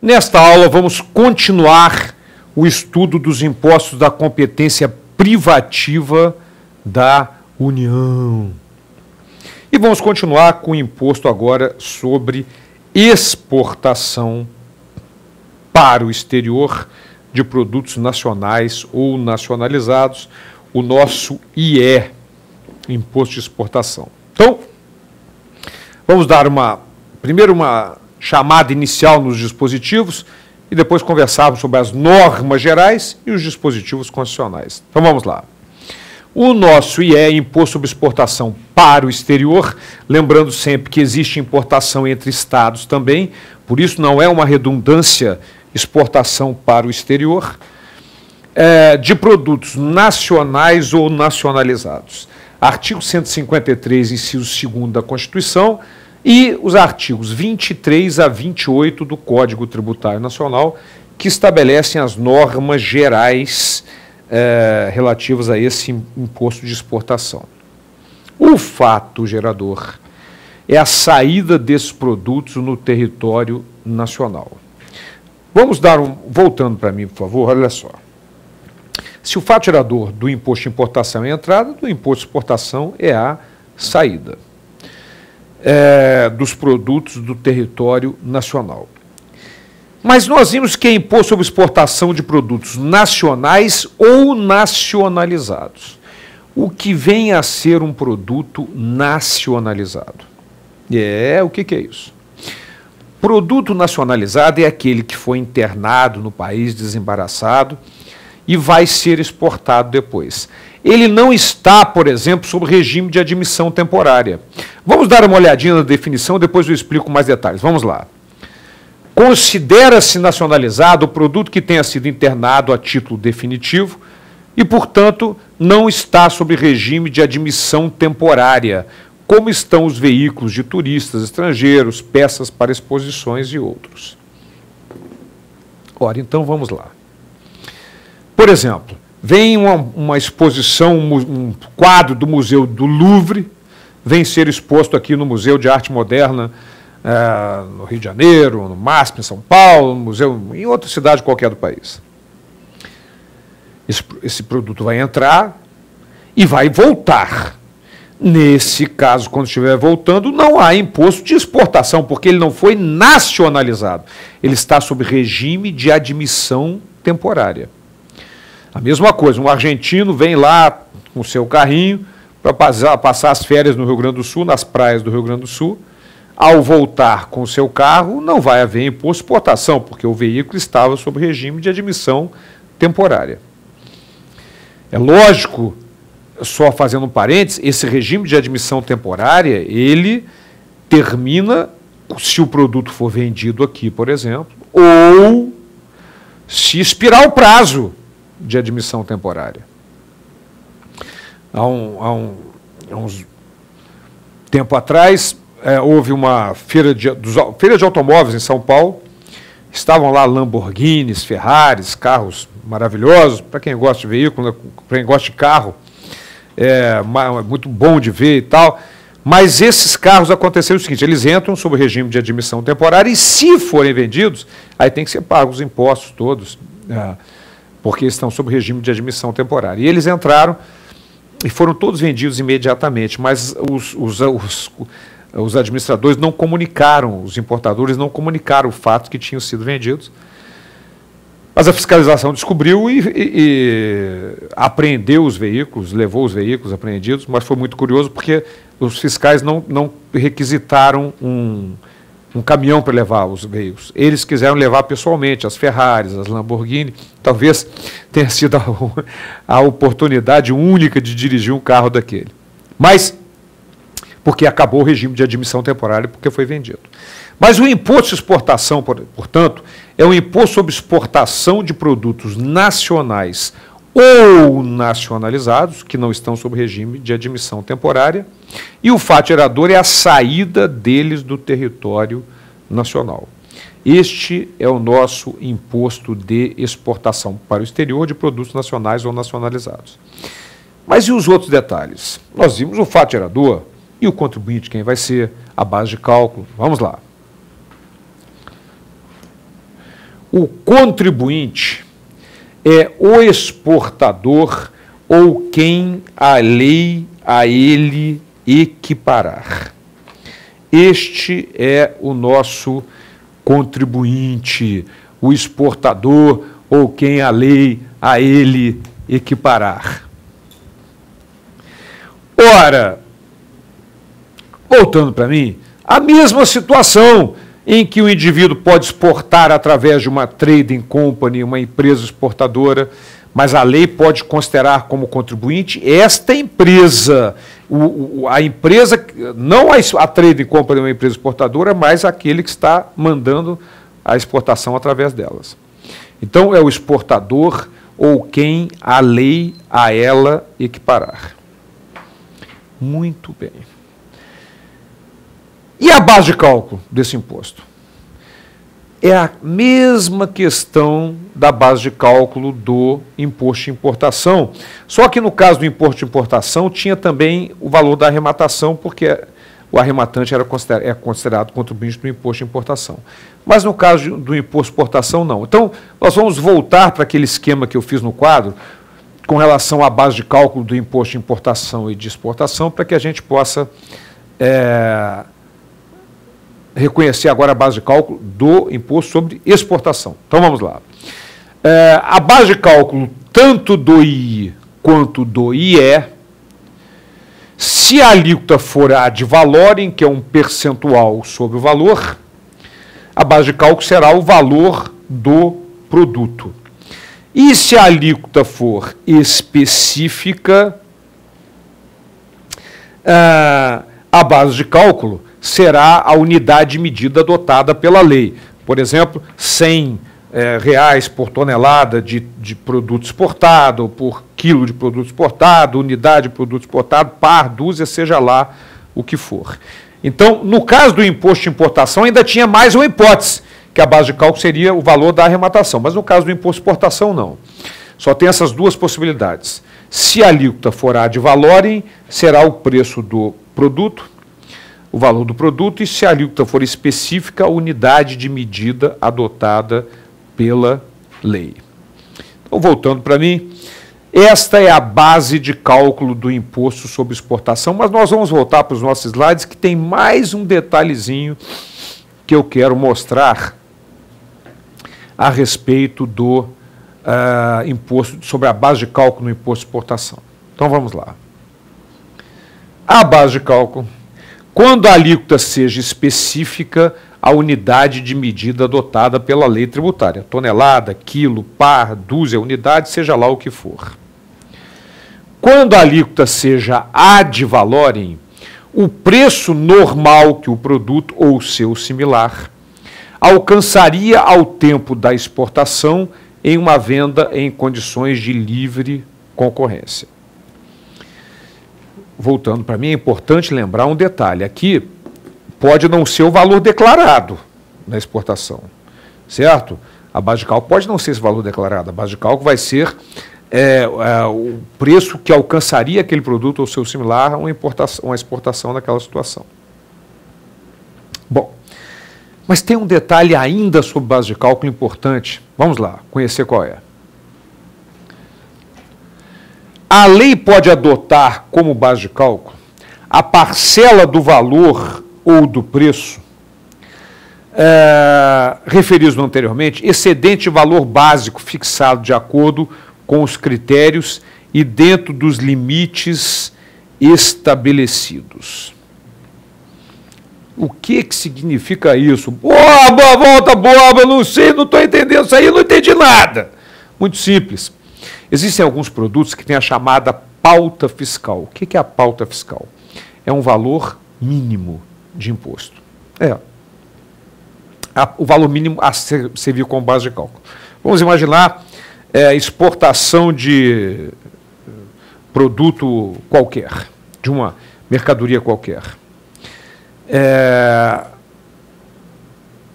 Nesta aula, vamos continuar o estudo dos impostos da competência privativa da União. E vamos continuar com o imposto agora sobre exportação para o exterior de produtos nacionais ou nacionalizados, o nosso IE, Imposto de Exportação. Então, vamos dar primeiro uma chamada inicial nos dispositivos e depois conversarmos sobre as normas gerais e os dispositivos constitucionais. Então vamos lá. O nosso IE, Imposto sobre Exportação para o exterior, lembrando sempre que existe importação entre estados também, por isso não é uma redundância exportação para o exterior, de produtos nacionais ou nacionalizados. Artigo 153, inciso 2º da Constituição, e os artigos 23 a 28 do Código Tributário Nacional, que estabelecem as normas gerais relativas a esse imposto de exportação. O fato gerador é a saída desses produtos no território nacional. Vamos dar voltando para mim, por favor, olha só. Se o fato gerador do imposto de importação é a entrada, do imposto de exportação é a saída dos produtos do território nacional. Mas nós vimos que é imposto sobre exportação de produtos nacionais ou nacionalizados. O que vem a ser um produto nacionalizado? O que é isso? Produto nacionalizado é aquele que foi internado no país, desembaraçado, e vai ser exportado depois. Ele não está, por exemplo, sob regime de admissão temporária. Vamos dar uma olhadinha na definição, depois eu explico mais detalhes. Vamos lá. Considera-se nacionalizado o produto que tenha sido internado a título definitivo e, portanto, não está sob regime de admissão temporária, como estão os veículos de turistas estrangeiros, peças para exposições e outros. Ora, então vamos lá. Por exemplo, vem uma exposição, um quadro do Museu do Louvre, vem ser exposto aqui no Museu de Arte Moderna, no Rio de Janeiro, no MASP, em São Paulo, no museu, em outra cidade qualquer do país. Esse produto vai entrar e vai voltar. Nesse caso, quando estiver voltando, não há imposto de exportação, porque ele não foi nacionalizado. Ele está sob regime de admissão temporária. A mesma coisa, um argentino vem lá com o seu carrinho para passar as férias no Rio Grande do Sul, nas praias do Rio Grande do Sul. Ao voltar com o seu carro, não vai haver imposto de exportação, porque o veículo estava sob regime de admissão temporária. É lógico, só fazendo um parênteses, esse regime de admissão temporária, ele termina se o produto for vendido aqui, por exemplo, ou se expirar o prazo de admissão temporária. Há uns tempo atrás, houve uma feira de automóveis em São Paulo, estavam lá Lamborghinis, Ferraris, carros maravilhosos, para quem gosta de veículo, para quem gosta de carro, é muito bom de ver e tal, mas esses carros aconteceram o seguinte, eles entram sob o regime de admissão temporária e se forem vendidos, aí tem que ser pagos os impostos todos, porque estão sob regime de admissão temporária. E eles entraram e foram todos vendidos imediatamente, mas os administradores não comunicaram, os importadores não comunicaram o fato que tinham sido vendidos. Mas a fiscalização descobriu e apreendeu os veículos, levou os veículos apreendidos, mas foi muito curioso porque os fiscais não requisitaram um caminhão para levar os veículos. Eles quiseram levar pessoalmente as Ferraris, as Lamborghini. Talvez tenha sido a oportunidade única de dirigir um carro daquele. Mas, porque acabou o regime de admissão temporária, porque foi vendido. Mas o imposto de exportação, portanto, é um imposto sobre exportação de produtos nacionais ou nacionalizados, que não estão sob regime de admissão temporária, e o fato gerador é a saída deles do território nacional. Este é o nosso imposto de exportação para o exterior de produtos nacionais ou nacionalizados. Mas e os outros detalhes? Nós vimos o fato gerador e o contribuinte, quem vai ser, a base de cálculo. Vamos lá. O contribuinte é o exportador ou quem a lei a ele equiparar. Este é o nosso contribuinte, o exportador ou quem a lei a ele equiparar. Ora, voltando para mim, a mesma situação em que o indivíduo pode exportar através de uma trading company, uma empresa exportadora, mas a lei pode considerar como contribuinte esta empresa, a empresa, não a trading company, uma empresa exportadora, mas aquele que está mandando a exportação através delas. Então, é o exportador ou quem a lei a ela equiparar. Muito bem. E a base de cálculo desse imposto? É a mesma questão da base de cálculo do imposto de importação, só que no caso do imposto de importação tinha também o valor da arrematação, porque o arrematante é considerado contribuinte do imposto de importação. Mas no caso do imposto de exportação, não. Então, nós vamos voltar para aquele esquema que eu fiz no quadro, com relação à base de cálculo do imposto de importação e de exportação, para que a gente possa reconhecer agora a base de cálculo do imposto sobre exportação. Então, vamos lá. A base de cálculo tanto do II quanto do IE, se a alíquota for a ad valorem, que é um percentual sobre o valor, a base de cálculo será o valor do produto. E se a alíquota for específica, a base de cálculo será a unidade de medida adotada pela lei. Por exemplo, R$100 por tonelada de produto exportado, por quilo de produto exportado, unidade de produto exportado, par, dúzia, seja lá o que for. Então, no caso do imposto de importação, ainda tinha mais uma hipótese, que a base de cálculo seria o valor da arrematação. Mas no caso do imposto de exportação, não. Só tem essas duas possibilidades. Se a alíquota for ad valorem, será o preço do produto, o valor do produto, e se a alíquota for específica, a unidade de medida adotada pela lei. Então, voltando para mim, esta é a base de cálculo do imposto sobre exportação, mas nós vamos voltar para os nossos slides, que tem mais um detalhezinho que eu quero mostrar a respeito do imposto, sobre a base de cálculo no imposto de exportação. Então, vamos lá. A base de cálculo, quando a alíquota seja específica, a unidade de medida adotada pela lei tributária, tonelada, quilo, par, dúzia, unidade, seja lá o que for. Quando a alíquota seja ad valorem, o preço normal que o produto ou seu similar alcançaria ao tempo da exportação em uma venda em condições de livre concorrência. Voltando para mim, é importante lembrar um detalhe. Aqui pode não ser o valor declarado na exportação, certo? A base de cálculo pode não ser esse valor declarado. A base de cálculo vai ser o preço que alcançaria aquele produto ou seu similar a uma exportação naquela situação. Bom, mas tem um detalhe ainda sobre base de cálculo importante. Vamos lá, conhecer qual é. A lei pode adotar como base de cálculo a parcela do valor ou do preço referidos anteriormente, excedente valor básico fixado de acordo com os critérios e dentro dos limites estabelecidos. O que significa isso? Boba, volta, boba, não sei, não estou entendendo isso aí, não entendi nada. Muito simples. Existem alguns produtos que têm a chamada pauta fiscal. O que é a pauta fiscal? É um valor mínimo de imposto. O valor mínimo a servir como base de cálculo. Vamos imaginar exportação de produto qualquer, de uma mercadoria qualquer.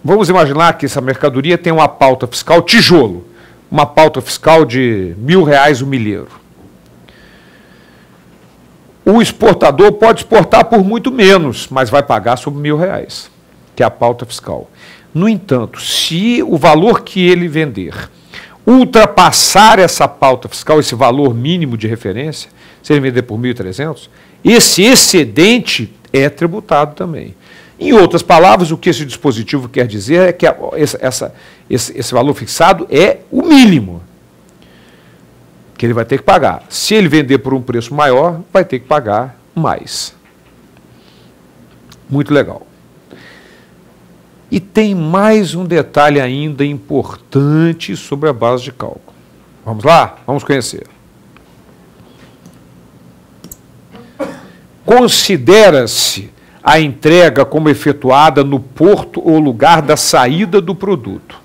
Vamos imaginar que essa mercadoria tem uma pauta fiscal tijolo, uma pauta fiscal de R$1.000 o milheiro. O exportador pode exportar por muito menos, mas vai pagar sobre R$1.000, que é a pauta fiscal. No entanto, se o valor que ele vender ultrapassar essa pauta fiscal, esse valor mínimo de referência, se ele vender por 1.300, esse excedente é tributado também. Em outras palavras, o que esse dispositivo quer dizer é que esse valor fixado é o mínimo que ele vai ter que pagar. Se ele vender por um preço maior, vai ter que pagar mais. Muito legal. E tem mais um detalhe ainda importante sobre a base de cálculo. Vamos lá? Vamos conhecer. Considera-se a entrega como efetuada no porto ou lugar da saída do produto.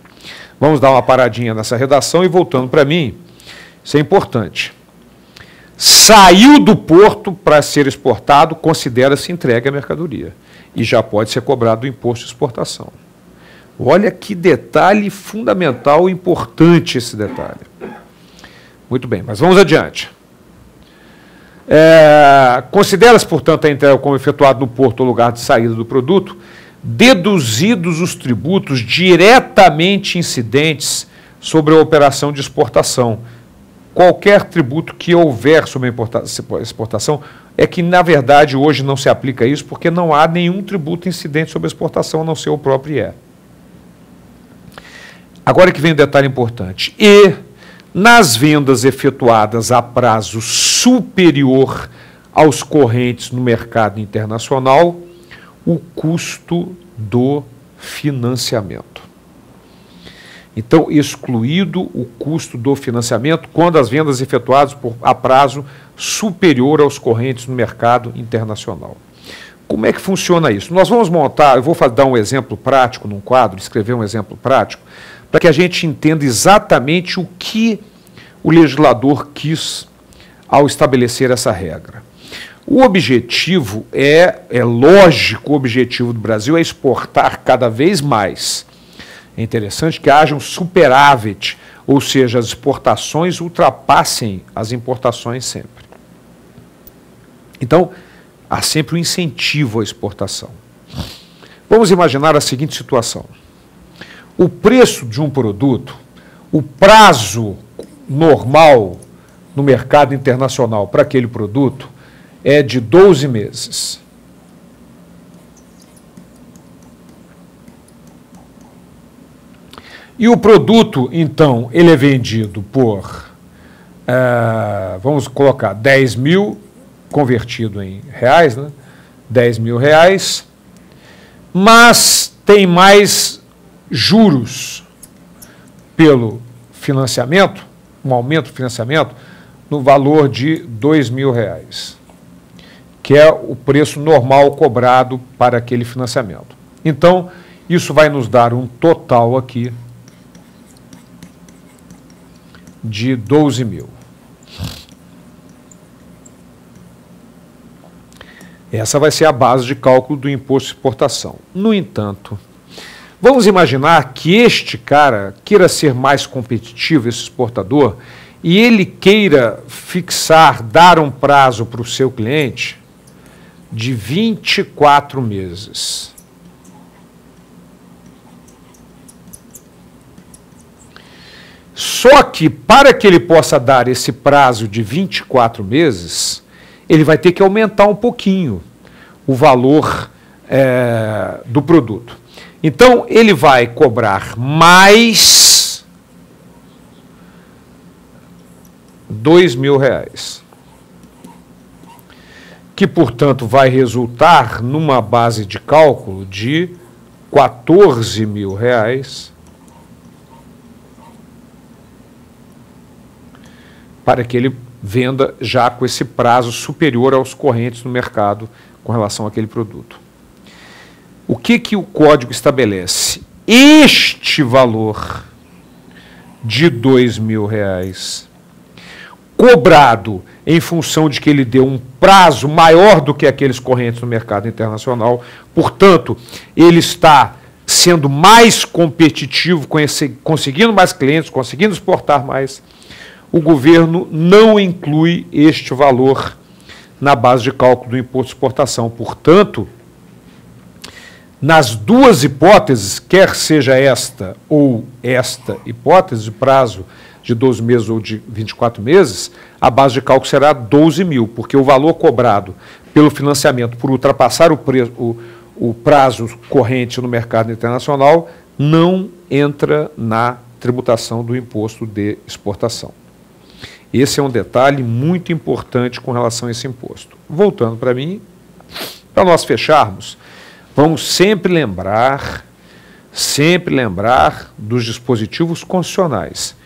Vamos dar uma paradinha nessa redação e voltando para mim. Isso é importante. Saiu do porto para ser exportado, considera-se entregue a mercadoria. E já pode ser cobrado o imposto de exportação. Olha que detalhe fundamental e importante esse detalhe. Muito bem, mas vamos adiante. Considera-se, portanto, a entrega como efetuada no porto ou lugar de saída do produto, deduzidos os tributos diretamente incidentes sobre a operação de exportação. Qualquer tributo que houver sobre a exportação, é que, na verdade, hoje não se aplica isso, porque não há nenhum tributo incidente sobre a exportação, a não ser o próprio IE. Agora que vem um detalhe importante. E, nas vendas efetuadas a prazo superior aos correntes no mercado internacional, o custo do financiamento. Então, excluído o custo do financiamento quando as vendas efetuadas a prazo superior aos correntes no mercado internacional. Como é que funciona isso? Nós vamos montar, eu vou dar um exemplo prático num quadro, escrever um exemplo prático, para que a gente entenda exatamente o que o legislador quis ao estabelecer essa regra. O objetivo é lógico, o objetivo do Brasil é exportar cada vez mais. É interessante que haja um superávit, ou seja, as exportações ultrapassem as importações sempre. Então, há sempre um incentivo à exportação. Vamos imaginar a seguinte situação. O preço de um produto, o prazo normal no mercado internacional para aquele produto é de 12 meses. E o produto, então, ele é vendido por, vamos colocar, 10 mil, convertido em reais, né? 10 mil reais, mas tem mais juros pelo financiamento, um aumento do financiamento, no valor de 2 mil reais, que é o preço normal cobrado para aquele financiamento. Então, isso vai nos dar um total aqui de 12 mil. Essa vai ser a base de cálculo do imposto de exportação. No entanto, vamos imaginar que este cara queira ser mais competitivo, esse exportador, e ele queira fixar, dar um prazo para o seu cliente de 24 meses. Só que, para que ele possa dar esse prazo de 24 meses, ele vai ter que aumentar um pouquinho o valor do produto. Então, ele vai cobrar mais 2 mil reais, que, portanto, vai resultar numa base de cálculo de 14 mil reais, para que ele venda já com esse prazo superior aos correntes no mercado com relação àquele produto. O que o código estabelece? Este valor de 2 mil reais, cobrado em função de que ele deu um prazo maior do que aqueles correntes no mercado internacional, portanto, ele está sendo mais competitivo, conseguindo mais clientes, conseguindo exportar mais. O governo não inclui este valor na base de cálculo do imposto de exportação. Portanto, nas duas hipóteses, quer seja esta ou esta hipótese, de prazo de 12 meses ou de 24 meses, a base de cálculo será 12 mil, porque o valor cobrado pelo financiamento por ultrapassar o prazo corrente no mercado internacional não entra na tributação do imposto de exportação. Esse é um detalhe muito importante com relação a esse imposto. Voltando para mim, para nós fecharmos, vamos sempre lembrar dos dispositivos constitucionais.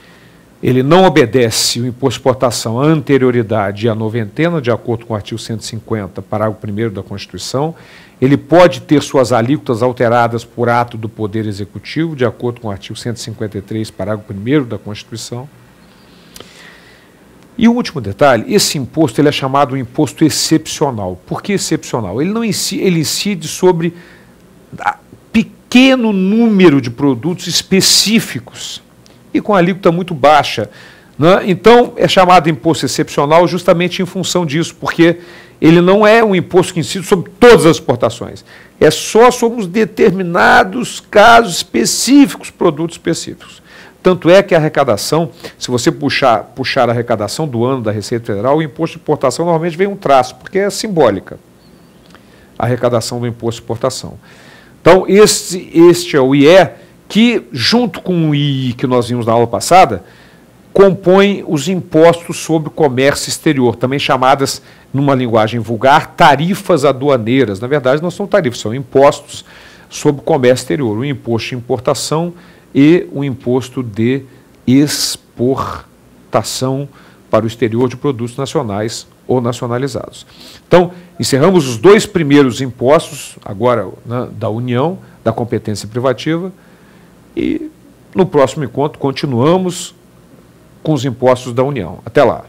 Ele não obedece o imposto de exportação à anterioridade e à noventena, de acordo com o artigo 150, parágrafo 1º da Constituição. Ele pode ter suas alíquotas alteradas por ato do Poder Executivo, de acordo com o artigo 153, parágrafo 1º da Constituição. E o último detalhe, esse imposto ele é chamado de imposto excepcional. Por que excepcional? Ele incide sobre pequeno número de produtos específicos e com alíquota muito baixa, né? Então, é chamado de imposto excepcional justamente em função disso, porque ele não é um imposto que incide sobre todas as exportações, é só sobre os determinados casos específicos, produtos específicos. Tanto é que a arrecadação, se você puxar a arrecadação do ano da Receita Federal, o imposto de importação normalmente vem um traço, porque é simbólica a arrecadação do imposto de importação. Então, este é o IE, que, junto com o II que nós vimos na aula passada, compõe os impostos sobre o comércio exterior, também chamadas, numa linguagem vulgar, tarifas aduaneiras. Na verdade, não são tarifas, são impostos sobre o comércio exterior, o imposto de importação e o imposto de exportação para o exterior de produtos nacionais ou nacionalizados. Então, encerramos os dois primeiros impostos, agora, né, da União, da competência privativa, e no próximo encontro continuamos com os impostos da União. Até lá.